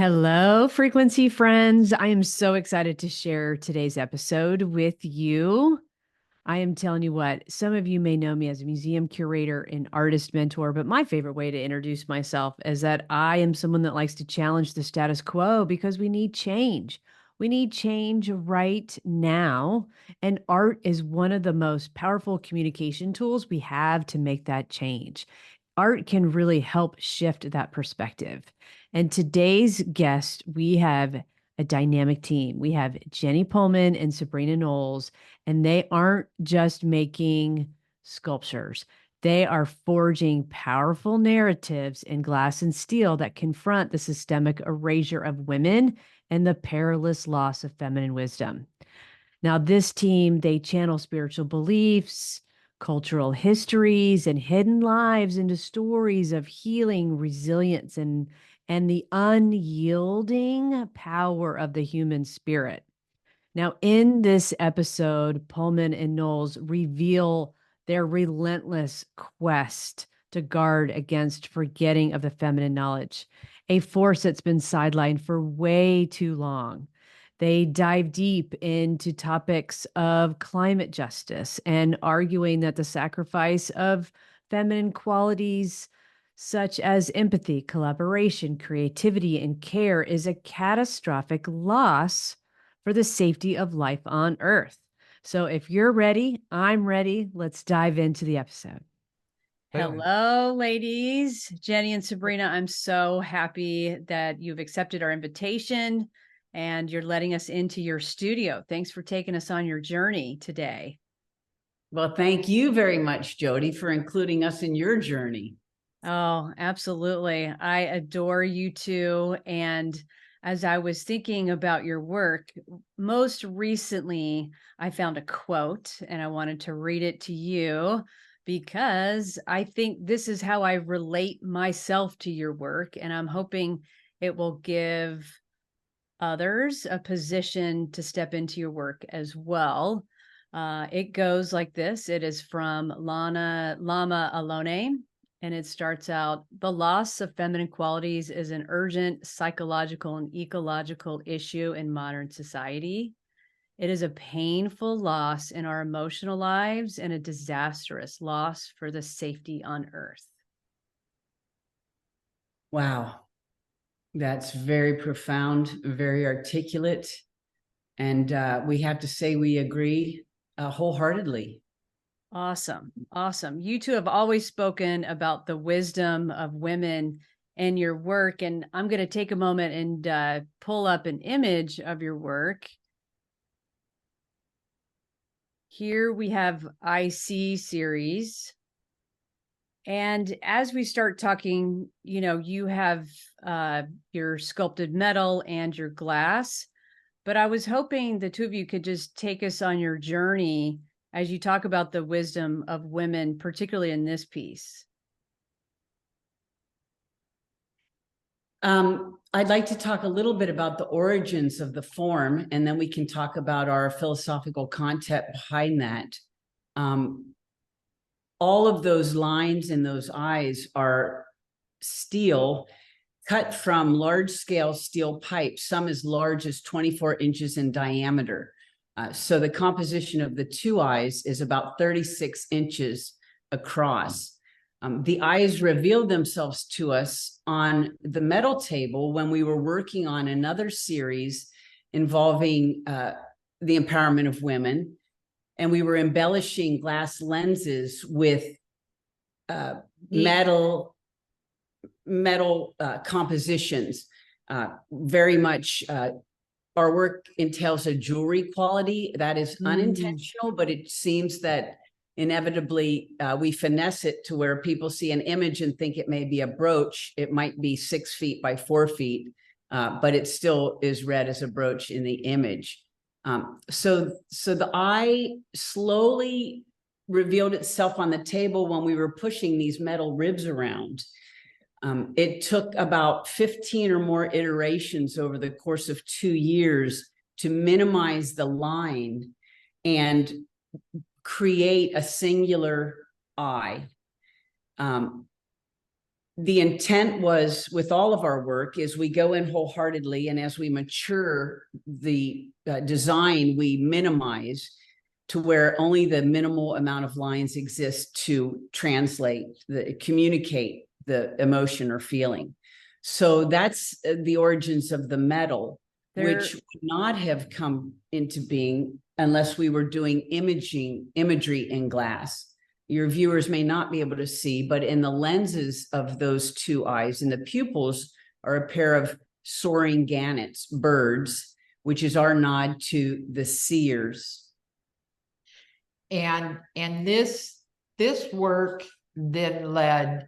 Hello, frequency friends. I am so excited to share today's episode with you. I am telling you what, some of you may know me as a museum curator and artist mentor, but my favorite way to introduce myself is that I am someone that likes to challenge the status quo because we need change. We need change right now. And art is one of the most powerful communication tools we have to make that change. Art can really help shift that perspective. And today's guest, we have a dynamic team. We have Jenny Pohlman and Sabrina Knowles, and they aren't just making sculptures. They are forging powerful narratives in glass and steel that confront the systemic erasure of women and the perilous loss of feminine wisdom. Now, this team, they channel spiritual beliefs, cultural histories, and hidden lives into stories of healing, resilience, and the unyielding power of the human spirit. Now, in this episode, Pullman and Knowles reveal their relentless quest to guard against forgetting of the feminine knowledge, a force that's been sidelined for way too long. They dive deep into topics of climate justice and arguing that the sacrifice of feminine qualities such as empathy, collaboration, creativity, and care is a catastrophic loss for the safety of life on Earth. So if you're ready, I'm ready. Let's dive into the episode. Hello, ladies. Jenny and Sabrina, I'm so happy that you've accepted our invitation and you're letting us into your studio. Thanks for taking us on your journey today. Well, thank you very much, Jody, for including us in your journey. Oh, absolutely. I adore you two. And as I was thinking about your work, most recently, I found a quote and I wanted to read it to you because I think this is how I relate myself to your work. And I'm hoping it will give others a position to step into your work as well. It goes like this. It is from Lama Alone, and it starts out, the loss of feminine qualities is an urgent psychological and ecological issue in modern society. It is a painful loss in our emotional lives and a disastrous loss for the safety on Earth. Wow. That's very profound, very articulate. And we have to say we agree wholeheartedly. Awesome. Awesome. You two have always spoken about the wisdom of women in your work. And I'm going to take a moment and pull up an image of your work. Here we have IC series. And as we start talking, you have your sculpted metal and your glass. But I was hoping the two of you could just take us on your journey as you talk about the wisdom of women, particularly in this piece. I'd like to talk a little bit about the origins of the form, and then we can talk about our philosophical content behind that. All of those lines in those eyes are steel cut from large-scale steel pipes, some as large as 24 inches in diameter. So the composition of the two eyes is about 36 inches across. The eyes revealed themselves to us on the metal table when we were working on another series involving the empowerment of women. And we were embellishing glass lenses with metal compositions. Very much our work entails a jewelry quality that is unintentional, but it seems that inevitably we finesse it to where people see an image and think it may be a brooch. It might be 6 feet by 4 feet, but it still is read as a brooch in the image. So the eye slowly revealed itself on the table when we were pushing these metal ribs around. It took about 15 or more iterations over the course of 2 years to minimize the line and create a singular eye. the intent was with all of our work is we go in wholeheartedly, and as we mature the design, we minimize to where only the minimal amount of lines exist to communicate the emotion or feeling. So that's the origins of the metal, which would not have come into being unless we were doing imagery in glass. Your viewers may not be able to see, but in the lenses of those two eyes, and the pupils are a pair of soaring gannets, birds, which is our nod to the seers. And this work then led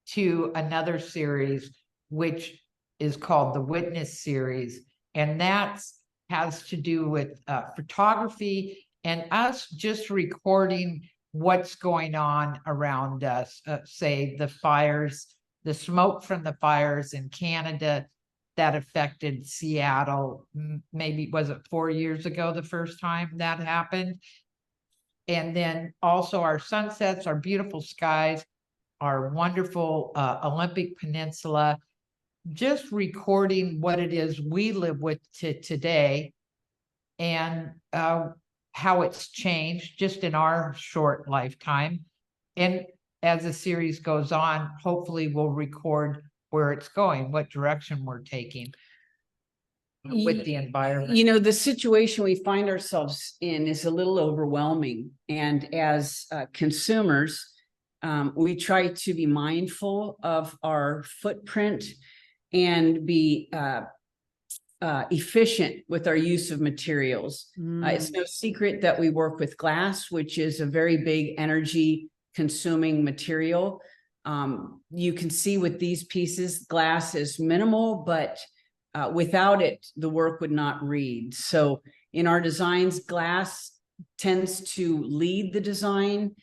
to another series, which is called the Witness series. And that has to do with photography and us just recording what's going on around us. Say the fires, the smoke from the fires in Canada that affected Seattle. Maybe, was it 4 years ago the first time that happened? And then also our sunsets, our beautiful skies, our wonderful Olympic Peninsula, just recording what it is we live with today, and how it's changed just in our short lifetime. And as the series goes on, hopefully we'll record where it's going, what direction we're taking with the environment. You know, the situation we find ourselves in is a little overwhelming. And as consumers, we try to be mindful of our footprint and be efficient with our use of materials. It's no secret that we work with glass, which is a very big energy consuming material. You can see with these pieces, glass is minimal, but without it, the work would not read. So in our designs, glass tends to lead the design.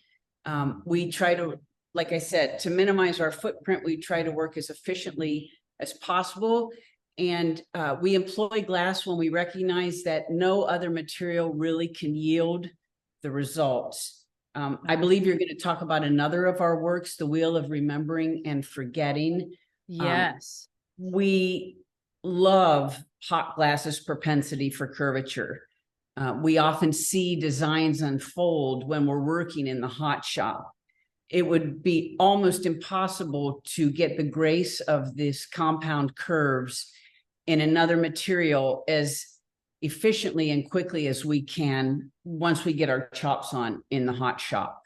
We try to, like I said, to minimize our footprint, we try to work as efficiently as possible. And we employ glass when we recognize that no other material really can yield the results. I believe you're going to talk about another of our works, The Wheel of Remembering and Forgetting. Yes. We love hot glass's propensity for curvature. We often see designs unfold when we're working in the hot shop. It would be almost impossible to get the grace of this compound curves in another material as efficiently and quickly as we can once we get our chops on in the hot shop.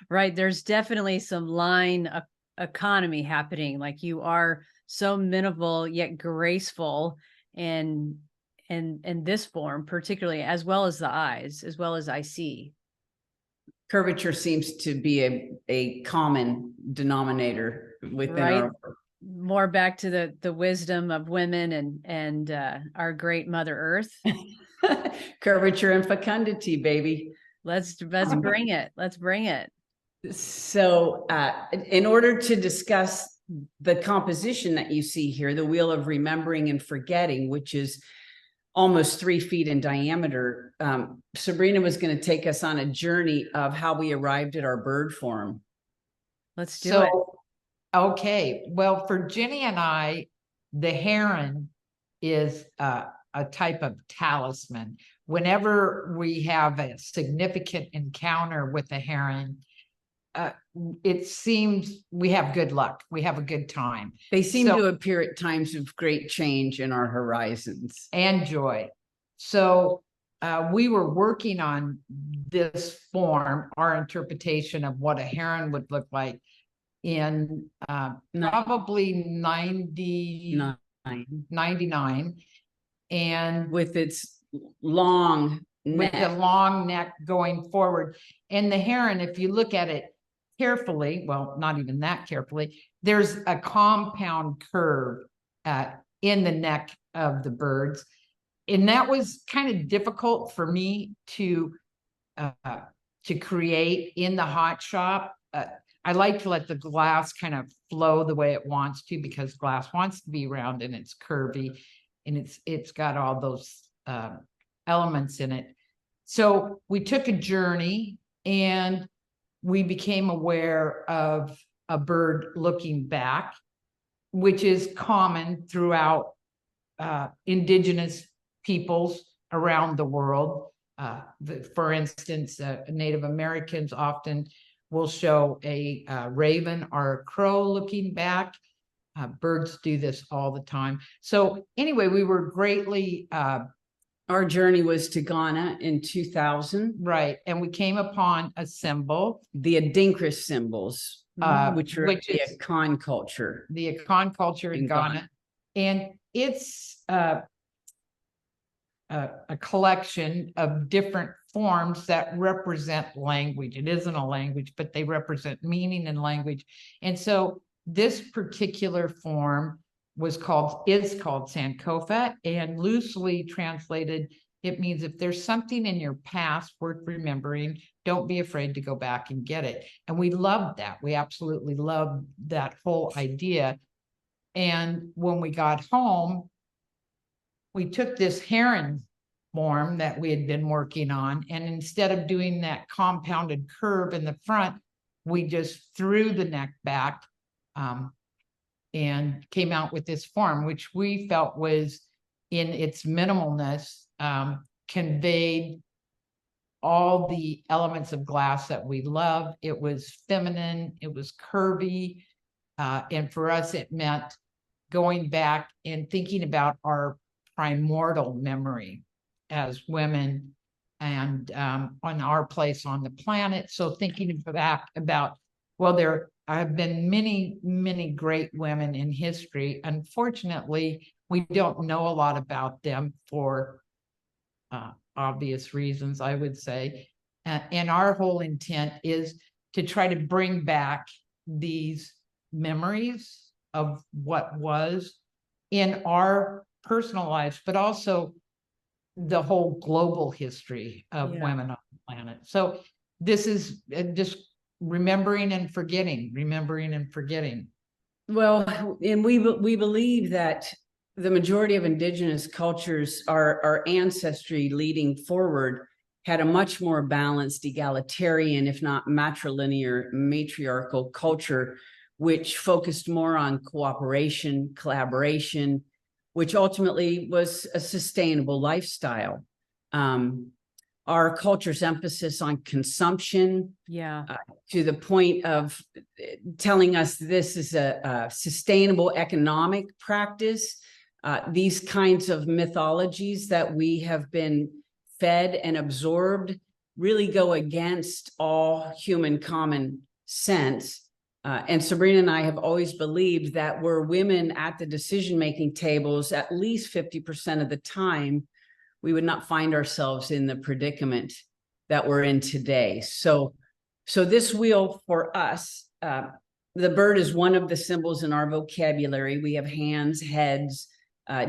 Right. There's definitely some line economy happening. Like, you are so minimal yet graceful in this form, particularly, as well as the eyes, as well as I see. Curvature seems to be a common denominator within our work. More back to the wisdom of women and our great Mother Earth. Curvature and fecundity, baby. Let's bring it. Let's bring it. So in order to discuss the composition that you see here, the Wheel of Remembering and Forgetting, which is almost 3 feet in diameter, Sabrina was going to take us on a journey of how we arrived at our bird form. Let's do it. Okay, well, for Jenny and I, the heron is a type of talisman. Whenever we have a significant encounter with a heron, it seems we have good luck. We have a good time. They seem to appear at times of great change in our horizons. And joy. So we were working on this form, our interpretation of what a heron would look like, in probably 99. And with its long neck. With the long neck going forward. And the heron, if you look at it carefully, well, not even that carefully, there's a compound curve in the neck of the birds. And that was kind of difficult for me to create in the hot shop. I like to let the glass kind of flow the way it wants to, because glass wants to be round and it's curvy and it's got all those elements in it. So we took a journey and we became aware of a bird looking back, which is common throughout indigenous peoples around the world. For instance, Native Americans often will show a raven or a crow looking back. Birds do this all the time. So anyway, we were greatly... Our journey was to Ghana in 2000. Right. And we came upon a symbol. The Adinkra symbols, which are the Akan culture. The Akan culture in Ghana. And it's a collection of different forms that represent language. It isn't a language, but they represent meaning and language. And so this particular form is called Sankofa, and loosely translated, it means if there's something in your past worth remembering, don't be afraid to go back and get it. And we loved that. We absolutely loved that whole idea. And when we got home, we took this heron form that we had been working on, and instead of doing that compounded curve in the front, we just threw the neck back and came out with this form, which we felt was, in its minimalness, conveyed all the elements of glass that we love. It was feminine, it was curvy, and for us it meant going back and thinking about our primordial memory as women and on our place on the planet. So thinking back about, well, there have been many, many great women in history. Unfortunately, we don't know a lot about them for obvious reasons, I would say. And our whole intent is to try to bring back these memories of what was in our personal lives, but also the whole global history of women on the planet. So this is just remembering and forgetting. Well, and we believe that the majority of indigenous cultures, our ancestry leading forward, had a much more balanced, egalitarian, if not matrilinear, matriarchal culture, which focused more on cooperation, collaboration, which ultimately was a sustainable lifestyle. Our culture's emphasis on consumption, to the point of telling us this is a sustainable economic practice. These kinds of mythologies that we have been fed and absorbed really go against all human common sense. And Sabrina and I have always believed that were women at the decision-making tables at least 50% of the time, we would not find ourselves in the predicament that we're in today. So this wheel for us, the bird is one of the symbols in our vocabulary. We have hands, heads,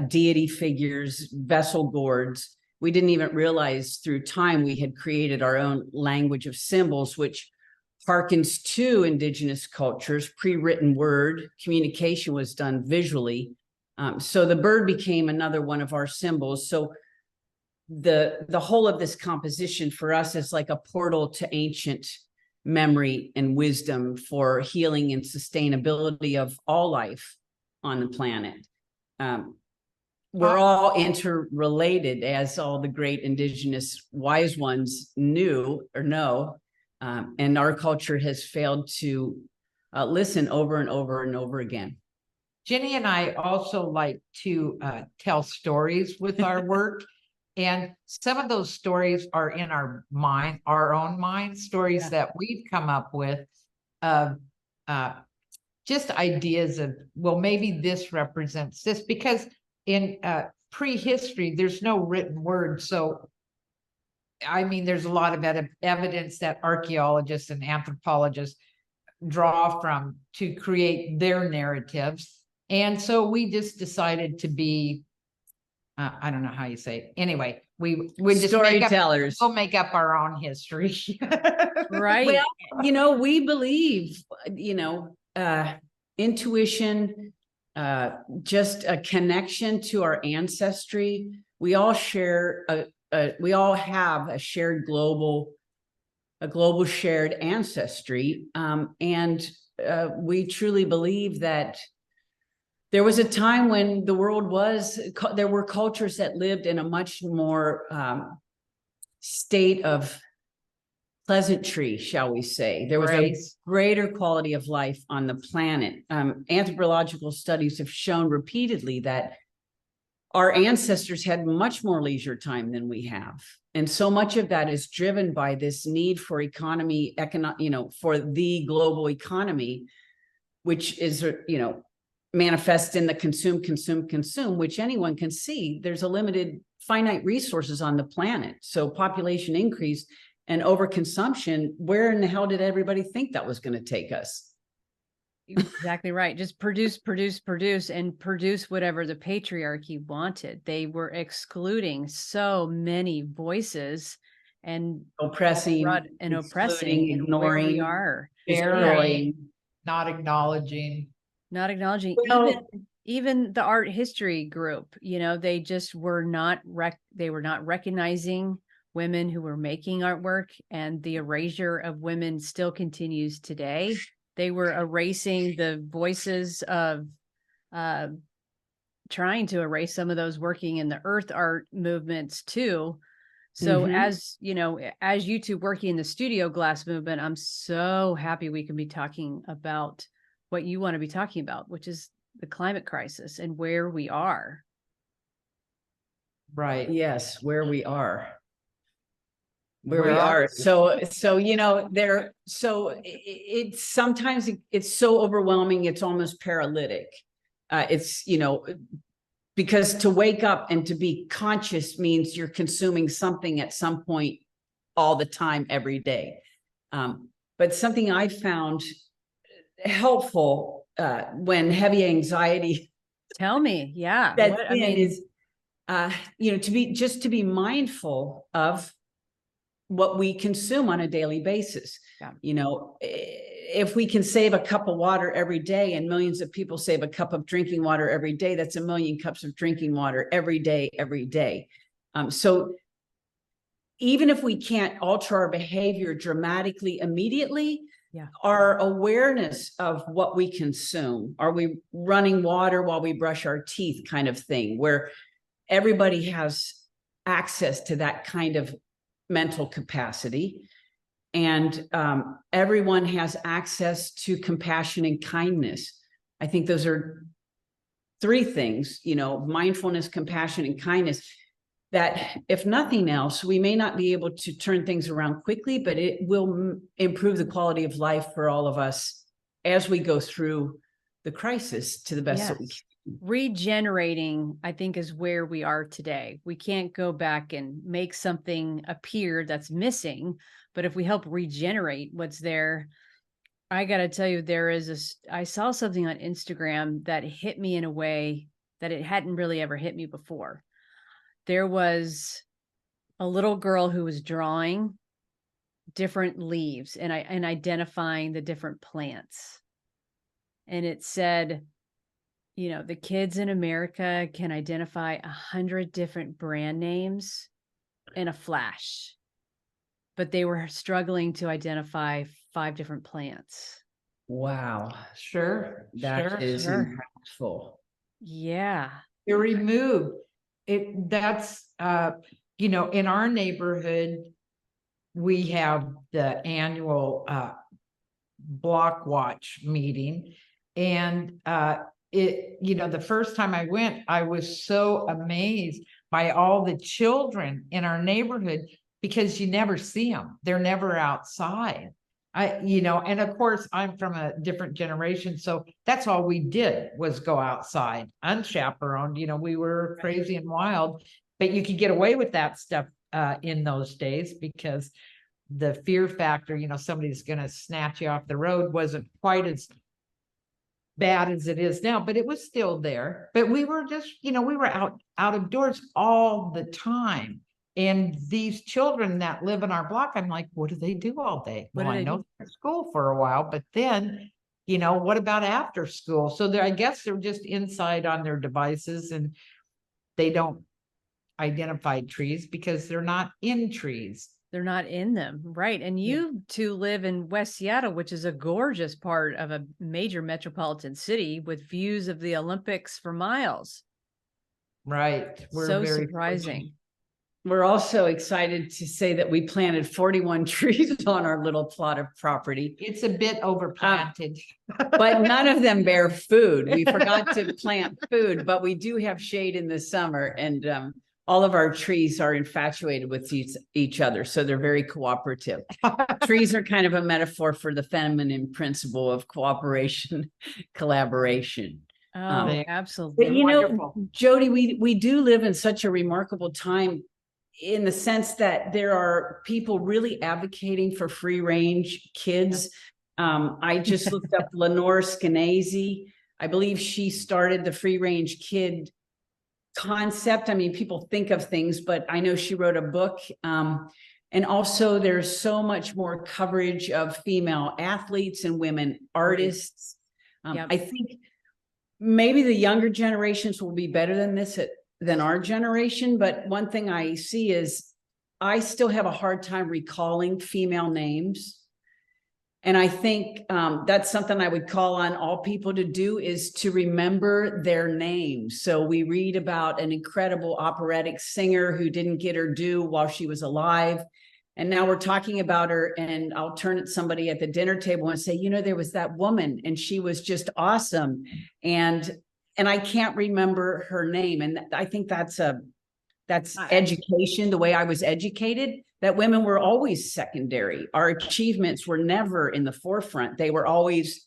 deity figures, vessel gourds. We didn't even realize through time we had created our own language of symbols, which harkens to indigenous cultures. Pre-written word communication was done visually. So the bird became another one of our symbols. So the whole of this composition for us is like a portal to ancient memory and wisdom for healing and sustainability of all life on the planet. We're all interrelated, as all the great indigenous wise ones knew or know. And our culture has failed to listen over and over and over again. Jenny and I also like to tell stories with our work. And some of those stories are in our mind, our own mind, stories that we've come up with of just ideas of, well, maybe this represents this, because in prehistory, there's no written word. So I mean, there's a lot of evidence that archaeologists and anthropologists draw from to create their narratives. And so we just decided to be, I don't know how you say it. Anyway, we just storytellers. We'll make up our own history. Right. Well, we believe, intuition, just a connection to our ancestry. We all share we all have a shared global shared ancestry. And we truly believe that there was a time when the world was, there were cultures that lived in a much more state of pleasantry, shall we say. There was a greater quality of life on the planet. Anthropological studies have shown repeatedly that our ancestors had much more leisure time than we have. And so much of that is driven by this need for economy, for the global economy, which is, manifests in the consume, which anyone can see. There's a limited, finite resources on the planet. So population increase and overconsumption, where in the hell did everybody think that was going to take us? Exactly right. Just produce, and produce whatever the patriarchy wanted. They were excluding so many voices and oppressing, ignoring, we are destroying, not acknowledging. Well, even the art history group, they just were not recognizing women who were making artwork, and the erasure of women still continues today. They were erasing the voices of trying to erase some of those working in the earth art movements too. So as you two working in the studio glass movement, I'm so happy we can be talking about what you want to be talking about, which is the climate crisis and where we are. Right. Yes, where we are. So it's sometimes it's so overwhelming, it's almost paralytic. Because to wake up and to be conscious means you're consuming something at some point all the time, every day. But something I found helpful when heavy anxiety. Tell me, yeah. Is to be mindful of what we consume on a daily basis. Yeah. If we can save a cup of water every day, and millions of people save a cup of drinking water every day, that's 1 million cups of drinking water every day. So even if we can't alter our behavior dramatically immediately, our awareness of what we consume, are we running water while we brush our teeth, kind of thing, where everybody has access to that kind of mental capacity, and everyone has access to compassion and kindness. I think those are 3 things, mindfulness, compassion, and kindness, that if nothing else, we may not be able to turn things around quickly, but it will improve the quality of life for all of us as we go through the crisis to the best that we can. Regenerating, I think, is where we are today. We can't go back and make something appear that's missing, but if we help regenerate what's there, I got to tell you, I saw something on Instagram that hit me in a way that it hadn't really ever hit me before. There was a little girl who was drawing different leaves and identifying the different plants. And it said, the kids in America can identify 100 different brand names in a flash, but they were struggling to identify 5 different plants. Wow. Sure. That is impactful. Yeah. You're removed. That's in our neighborhood, we have the annual block watch meeting, and the first time I went, I was so amazed by all the children in our neighborhood, because you never see them. They're never outside. And of course, I'm from a different generation, so that's all we did was go outside unchaperoned. We were crazy and wild, but you could get away with that stuff in those days, because the fear factor, somebody's going to snatch you off the road, wasn't quite as bad as it is now, but it was still there. But we were just, we were out of doors all the time. And these children that live in our block, I'm like, what do they do all day? Well, I know they're at school for a while, but then, what about after school? So I guess they're just inside on their devices, and they don't identify trees because they're not in trees. They're not in them. Right. And you two live in West Seattle, which is a gorgeous part of a major metropolitan city with views of the Olympics for miles. Right. We're So very surprising. We're also excited to say that we planted 41 trees on our little plot of property. It's a bit overplanted. But none of them bear food. We forgot to plant food, but we do have shade in the summer, and all of our trees are infatuated with each other. So they're very cooperative. Trees are kind of a metaphor for the feminine principle of cooperation, collaboration. Oh, absolutely. But, you know, Jody, we do live in such a remarkable time in the sense that there are people really advocating for free range kids. I just looked up Lenore Skenazy. I believe she started the free range kid concept. I mean, people think of things, but I know she wrote a book. And also there's so much more coverage of female athletes and women artists. I think maybe the younger generations will be better than this than our generation. But one thing I see is I still have a hard time recalling female names. And I think that's something I would call on all people to do, is to remember their names. So we read about an incredible operatic singer who didn't get her due while she was alive. And now we're talking about her, and I'll turn at somebody at the dinner table and say, you know, there was that woman and she was just awesome. And I can't remember her name. And I think that's education, the way I was educated, that women were always secondary. Our achievements were never in the forefront. They were always,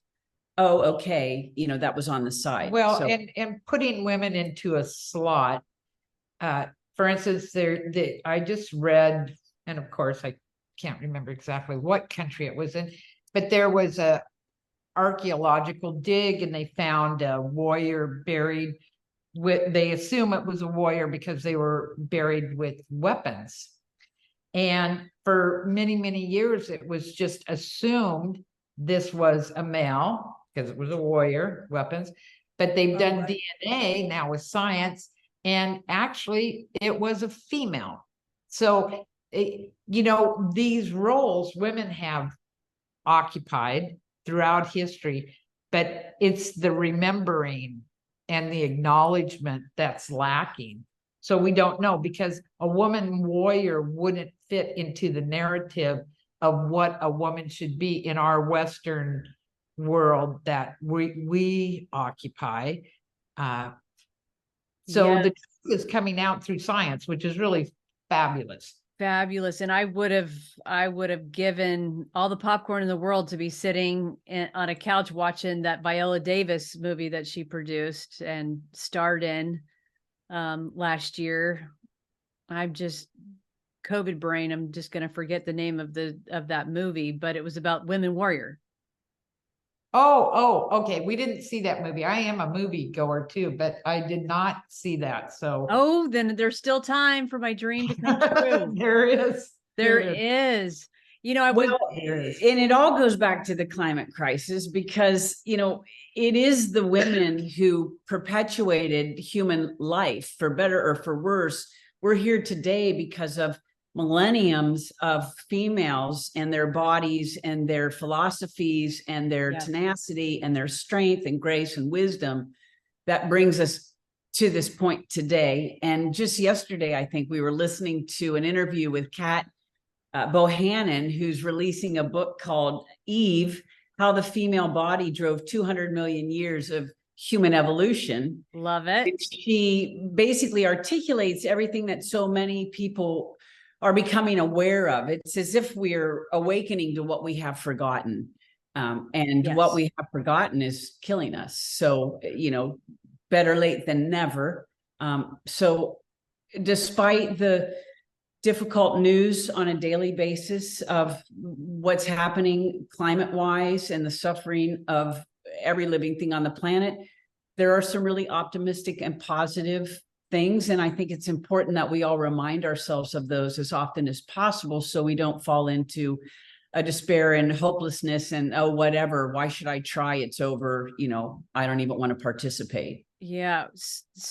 oh, okay, you know, that was on the side. Well, so, and putting women into a slot. For instance, I just read, and of course I can't remember exactly what country it was in, but there was a archaeological dig and they found a warrior buried with, they assume it was a warrior because they were buried with weapons. And for many, many years, it was just assumed this was a male because it was a warrior, weapons, but they've done DNA now with science, and actually it was a female. So, you know, these roles women have occupied throughout history, but it's the remembering and the acknowledgement that's lacking. So we don't know, because a woman warrior wouldn't fit into the narrative of what a woman should be in our Western world that we occupy. So the truth is coming out through science, which is really fabulous. Fabulous. And I would have given all the popcorn in the world to be sitting on a couch watching that Viola Davis movie that she produced and starred in last year. I'm just COVID brain. I'm just going to forget the name of that movie, but it was about women warrior. Oh, okay. We didn't see that movie. I am a movie goer too, but I did not see that. So, then there's still time for my dream to come true. There is. You know, and it all goes back to the climate crisis, because, you know, it is the women who perpetuated human life, for better or for worse. We're here today because of millenniums of females and their bodies and their philosophies and their tenacity and their strength and grace and wisdom that brings us to this point today. And just yesterday, I think we were listening to an interview with Kat Bohannon, who's releasing a book called Eve, How the Female Body Drove 200 Million Years of Human Evolution. Love it. And she basically articulates everything that so many people are becoming aware of. It's as if we're awakening to what we have forgotten. What we have forgotten is killing us. So, you know, better late than never. So despite the difficult news on a daily basis of what's happening climate-wise and the suffering of every living thing on the planet, there are some really optimistic and positive things. And I think it's important that we all remind ourselves of those as often as possible, so we don't fall into a despair and hopelessness and, oh, whatever, why should I try? It's over. You know, I don't even want to participate. Yeah.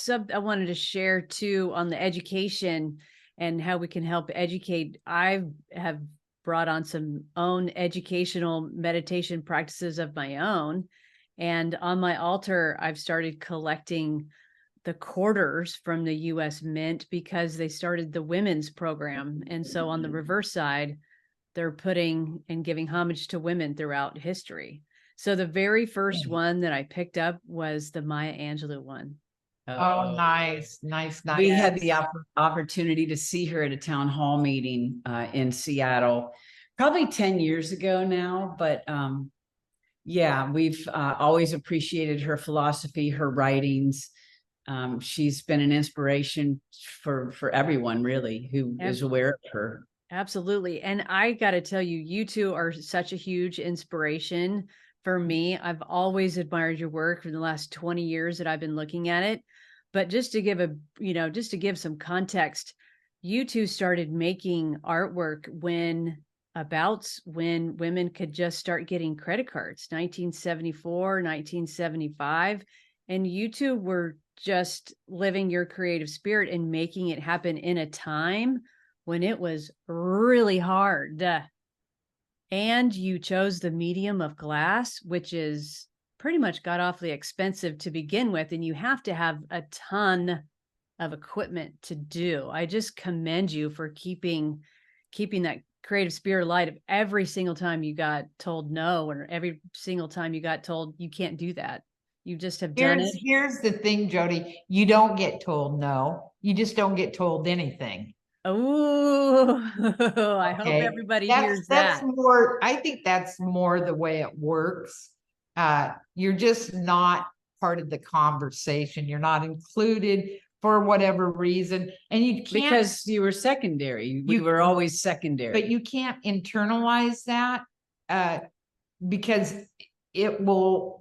I wanted to share too on the education. and how we can help educate. I have brought on some own educational meditation practices of my own. And on my altar, I've started collecting the quarters from the US Mint because they started the women's program. And so on the reverse side, they're putting and giving homage to women throughout history. So the very first one that I picked up was the Maya Angelou one. Oh, nice, nice, nice. We had the opportunity to see her at a town hall meeting in Seattle, probably 10 years ago now. But yeah, we've always appreciated her philosophy, her writings. She's been an inspiration for everyone, really, who is aware of her. Absolutely. And I got to tell you, you two are such a huge inspiration for me. I've always admired your work for the last 20 years that I've been looking at it. But just to give just to give some context, you two started making artwork when women could just start getting credit cards, 1974, 1975. And you two were just living your creative spirit and making it happen in a time when it was really hard. And you chose the medium of glass, which is pretty much got awfully expensive to begin with. And you have to have a ton of equipment to do. I just commend you for keeping that creative spirit alive every single time you got told no, or every single time you got told you can't do that. You just have done it. Here's the thing, Jody. You don't get told no. You just don't get told anything. Oh, I hope everybody hears that. That's more, I think that's more the way it works. You're just not part of the conversation. You're not included for whatever reason. And you can't, because you were secondary. We were always secondary. But you can't internalize that because it will,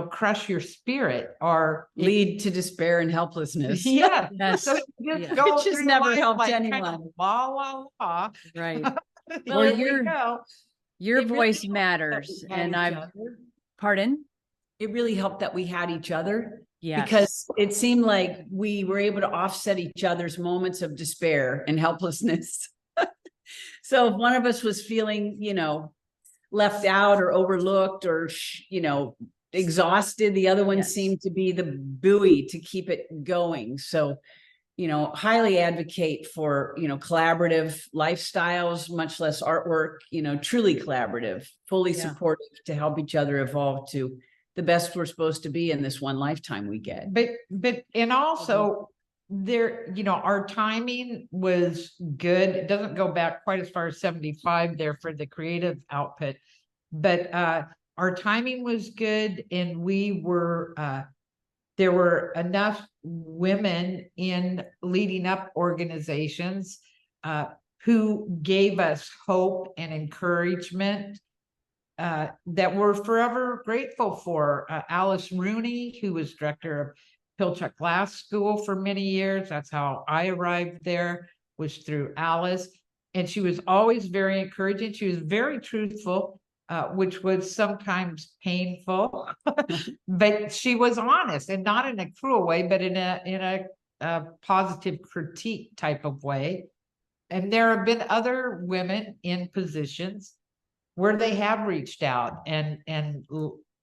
crush your spirit or lead to despair and helplessness. Yeah. Yes. So just go Which has never helped anyone. Kind of la la la. Right. Well, your voice matters. And pardon? It really helped that we had each other. Yes. Because it seemed like we were able to offset each other's moments of despair and helplessness. So if one of us was feeling, left out or overlooked or, exhausted, the other one seemed to be the buoy to keep it going. So, highly advocate for, collaborative lifestyles, much less artwork, truly collaborative, fully supportive to help each other evolve to the best we're supposed to be in this one lifetime we get. And also there, our timing was good. It doesn't go back quite as far as 75 there for the creative output, but our timing was good. And we were, there were enough women in leading up organizations who gave us hope and encouragement that we're forever grateful for. Alice Rooney, who was director of Pilchuck Glass School for many years. That's how I arrived there, was through Alice. And she was always very encouraging. She was very truthful, which was sometimes painful, but she was honest, and not in a cruel way, but in a positive critique type of way. And there have been other women in positions where they have reached out and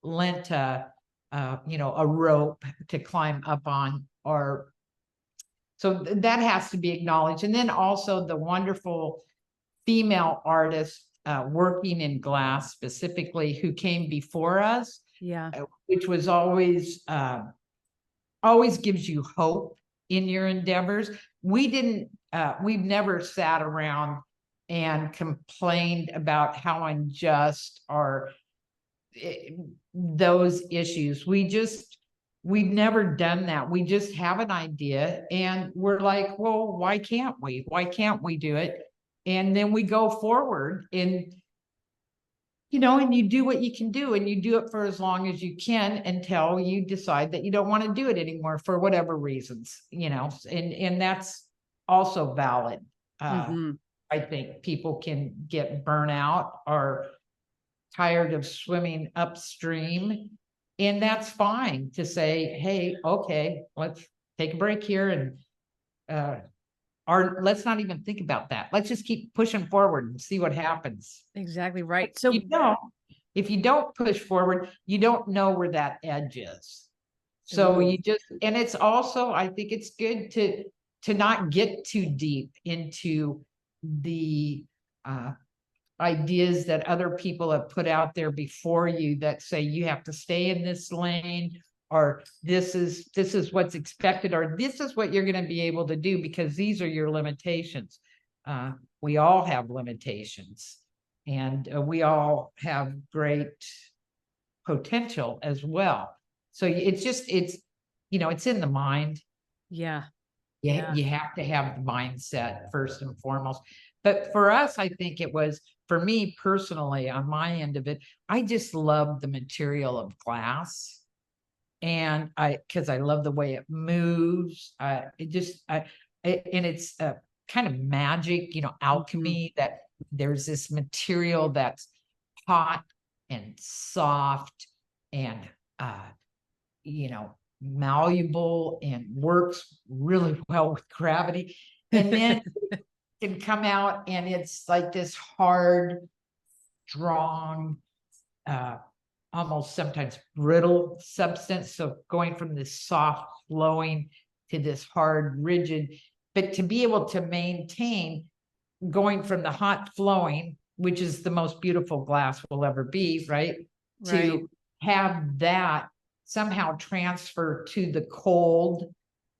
lent a rope to climb up on, or so that has to be acknowledged. And then also the wonderful female artists working in glass specifically who came before us, which was always gives you hope in your endeavors. We've never sat around and complained about how unjust are those issues. We've never done that. We just have an idea and we're like, well, why can't we? Why can't we do it? And then we go forward and, and you do what you can do, and you do it for as long as you can until you decide that you don't want to do it anymore for whatever reasons, and that's also valid. I think people can get burnout or tired of swimming upstream, and that's fine to say, hey, okay, let's take a break here and Or let's not even think about that. Let's just keep pushing forward and see what happens. Exactly right. So if you don't push forward, you don't know where that edge is. So you just, and it's also, I think it's good to not get too deep into the ideas that other people have put out there before you that say you have to stay in this lane, or this is what's expected, or this is what you're going to be able to do because these are your limitations. We all have limitations, and we all have great potential as well. So it's it's in the mind. Yeah. You have to have the mindset first and foremost. But for us, I think it was, for me personally, on my end of it, I just love the material of glass. And because I love the way it moves. And it's kind of magic, alchemy, that there's this material that's hot and soft and malleable and works really well with gravity. And then it can come out and it's like this hard, strong, almost sometimes brittle substance. So going from this soft flowing to this hard, rigid, but to be able to maintain going from the hot flowing, which is the most beautiful glass will ever be, right? To have that somehow transfer to the cold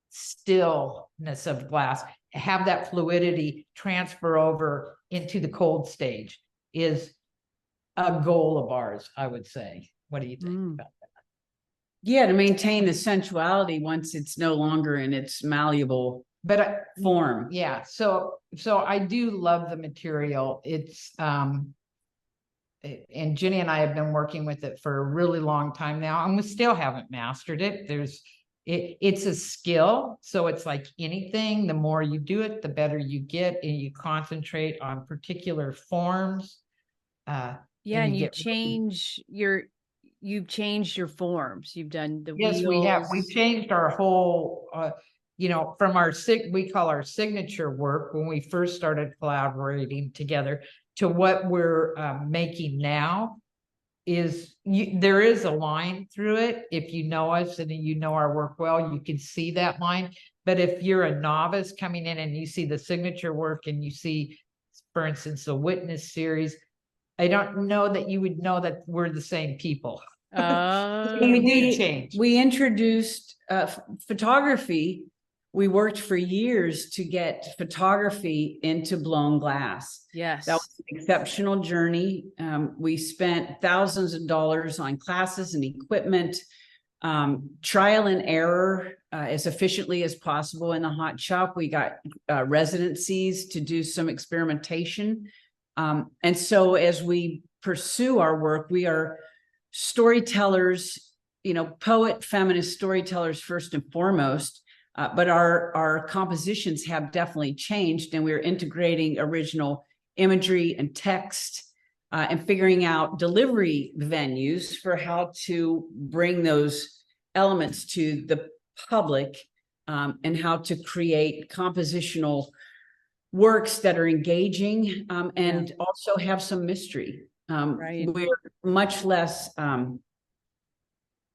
stillness of glass, have that fluidity transfer over into the cold stage is a goal of ours, I would say. What do you think about that? Yeah, to maintain the sensuality once it's no longer in its malleable form. Yeah, so I do love the material. It's and Jenny and I have been working with it for a really long time now, and we still haven't mastered it. It's a skill. So it's like anything, the more you do it, the better you get, and you concentrate on particular forms. And you've changed your forms. You've done the wheels. Yes, we have. We've changed our whole, from we call our signature work when we first started collaborating together, to what we're making now. There is a line through it. If you know us and you know our work well, you can see that line. But if you're a novice coming in and you see the signature work and you see, for instance, the Witness series, I don't know that you would know that we're the same people. We introduced photography. We worked for years to get photography into blown glass. Yes. That was an exceptional journey. We spent thousands of dollars on classes and equipment, trial and error as efficiently as possible in the hot shop. We got residencies to do some experimentation. And so as we pursue our work, we are storytellers, poet, feminist storytellers first and foremost. But our compositions have definitely changed, and we're integrating original imagery and text and figuring out delivery venues for how to bring those elements to the public, and how to create compositional works that are engaging and also have some mystery. We're much less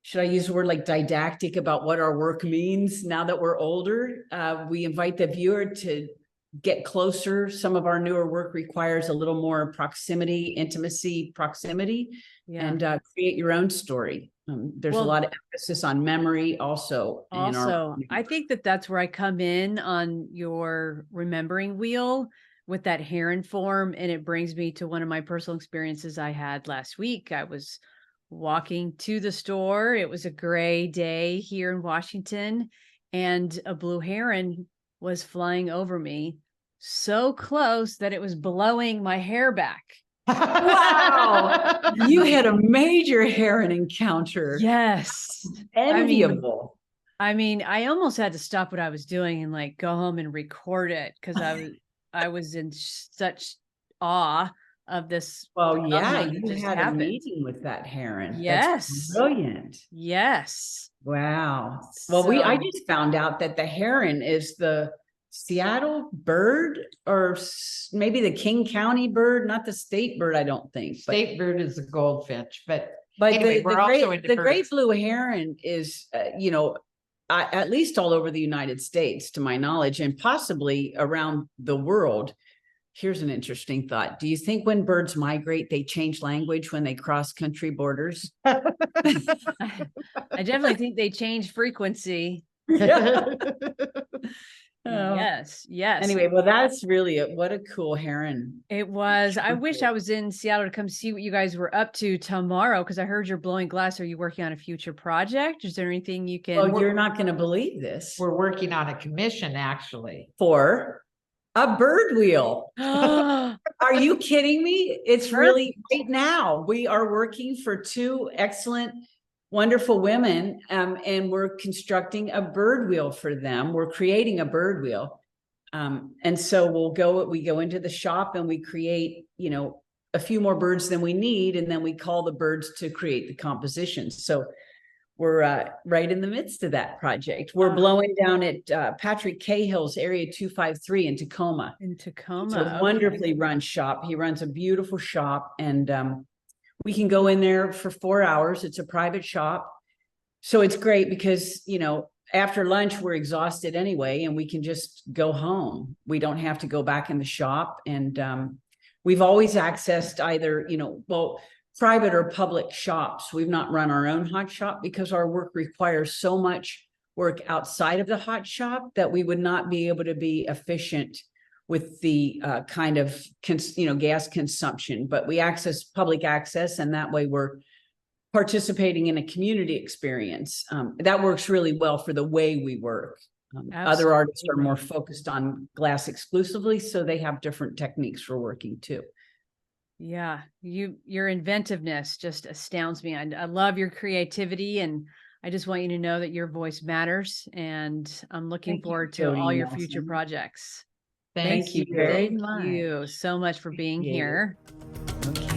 should I use a word like didactic about what our work means now that we're older? We invite the viewer to get closer. Some of our newer work requires a little more intimacy, proximity, and create your own story. There's a lot of emphasis on memory also. I think that's where I come in on your remembering wheel with that heron form. And it brings me to one of my personal experiences I had last week. I was walking to the store. It was a gray day here in Washington, and a blue heron was flying over me so close that it was blowing my hair back. Wow. You had a major heron encounter. Yes. Enviable. I mean, I almost had to stop what I was doing and go home and record it, because I was in such awe of this. Well, yeah, you had a meeting with that heron. Yes. That's brilliant. Yes. Wow. Well, I just found out that the heron is the Seattle bird, or maybe the King County bird, not the state bird, I don't think. State bird is a goldfinch, but But anyway, we're also into the great birds. blue heron is, at least all over the United States, to my knowledge, and possibly around the world. Here's an interesting thought. Do you think when birds migrate, they change language when they cross country borders? I definitely think they change frequency. Yeah. Yes, yes. Anyway, well, that's really what a cool heron. It was. I wish I was in Seattle to come see what you guys were up to tomorrow, because I heard you're blowing glass. Are you working on a future project? Is there anything you can? Oh, you're not going to believe this. We're working on a commission, actually. For a bird wheel. Are you kidding me? It's really right now. We are working for two excellent, wonderful women, and we're constructing a bird wheel for them. We're creating a bird wheel. And so we go into the shop and we create, a few more birds than we need. And then we call the birds to create the compositions. So we're right in the midst of that project. We're blowing down at Patrick Cahill's Area 253 in Tacoma. It's a wonderfully run shop. He runs a beautiful shop, and we can go in there for 4 hours. It's a private shop. So it's great because, after lunch, we're exhausted anyway, and we can just go home. We don't have to go back in the shop. And we've always accessed either, private or public shops. We've not run our own hot shop because our work requires so much work outside of the hot shop that we would not be able to be efficient with the kind of, gas consumption. But we access public access, and that way we're participating in a community experience. That works really well for the way we work. Other artists are more focused on glass exclusively, so they have different techniques for working too. Yeah, your inventiveness just astounds me. I love your creativity, and I just want you to know that your voice matters, and I'm looking forward to all your future projects. Thank you Thank you so much for being here. Okay.